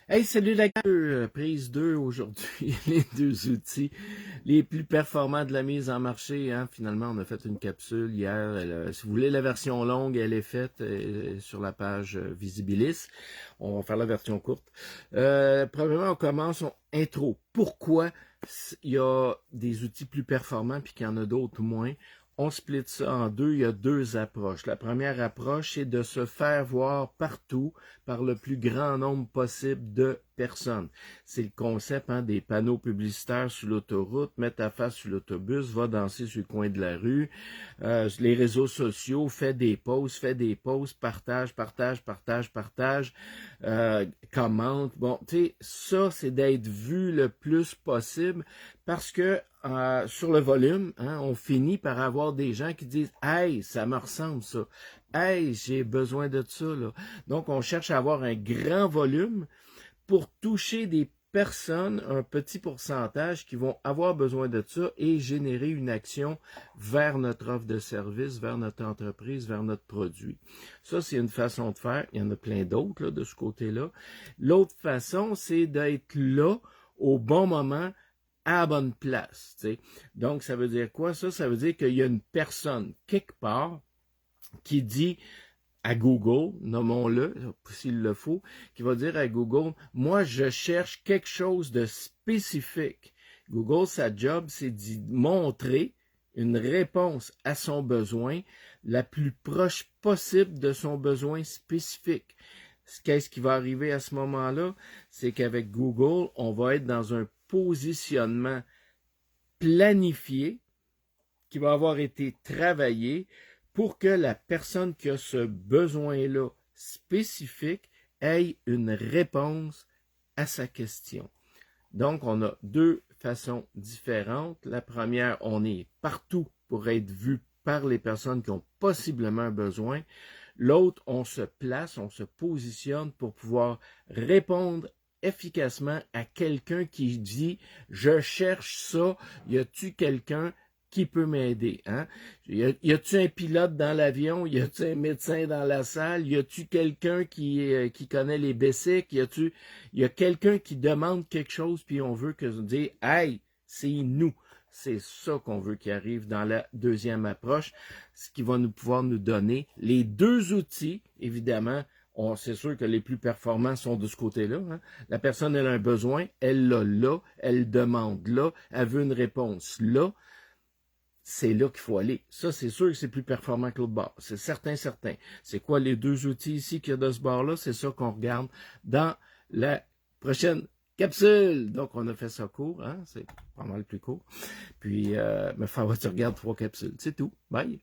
Hey, salut la gang! Prise 2 aujourd'hui, les deux outils les plus performants de la mise en marché. Hein. Finalement, on a fait une capsule hier. Si vous voulez la version longue, elle est faite sur la page Visibilis. On va faire la version courte. Premièrement, on commence intro. Pourquoi il y a des outils plus performants puis qu'il y en a d'autres moins? On split ça en deux, il y a deux approches. La première approche, c'est de se faire voir partout par le plus grand nombre possible de personnes. C'est le concept des panneaux publicitaires sur l'autoroute, mets ta face sur l'autobus, va danser sur le coin de la rue, les réseaux sociaux, fais des posts, partage, commente. Bon, tu sais, ça, c'est d'être vu le plus possible parce que sur le volume, on finit par avoir des gens qui disent « Hey, ça me ressemble ça. Hey, j'ai besoin de ça. » là. Donc, on cherche à avoir un grand volume pour toucher des personnes, un petit pourcentage qui vont avoir besoin de ça et générer une action vers notre offre de service, vers notre entreprise, vers notre produit. Ça, c'est une façon de faire. Il y en a plein d'autres là, de ce côté-là. L'autre façon, c'est d'être là au bon moment, à la bonne place. T'sais. Donc, ça veut dire quoi? Ça veut dire qu'il y a une personne quelque part qui dit à Google, nommons-le, s'il le faut, qui va dire à Google, moi, je cherche quelque chose de spécifique. Google, sa job, c'est d'y montrer une réponse à son besoin la plus proche possible de son besoin spécifique. Qu'est-ce qui va arriver à ce moment-là? C'est qu'avec Google, on va être dans un positionnement planifié qui va avoir été travaillé pour que la personne qui a ce besoin-là spécifique ait une réponse à sa question. Donc, on a deux façons différentes. La première, on est partout pour être vu par les personnes qui ont possiblement un besoin. L'autre, on se place, on se positionne pour pouvoir répondre efficacement à quelqu'un qui dit « Je cherche ça, y a-tu quelqu'un qui peut m'aider? Hein? Y a-tu un pilote dans l'avion? Y a-tu un médecin dans la salle? Y a-tu quelqu'un qui connaît les basics? Y a quelqu'un qui demande quelque chose puis on veut que dire « Hey, c'est nous! » C'est ça qu'on veut qui arrive dans la deuxième approche, ce qui va pouvoir nous donner les deux outils, évidemment. C'est sûr que les plus performants sont de ce côté-là. Hein. La personne, elle a un besoin, elle l'a là, elle demande là, elle veut une réponse là. C'est là qu'il faut aller. Ça, c'est sûr que c'est plus performant que l'autre bord. C'est certain. C'est quoi les deux outils ici qu'il y a de ce bord-là? C'est ça qu'on regarde dans la prochaine capsule. Donc, on a fait ça court. Hein? C'est pas mal plus court. Puis, mais tu regardes 3 capsules. C'est tout. Bye.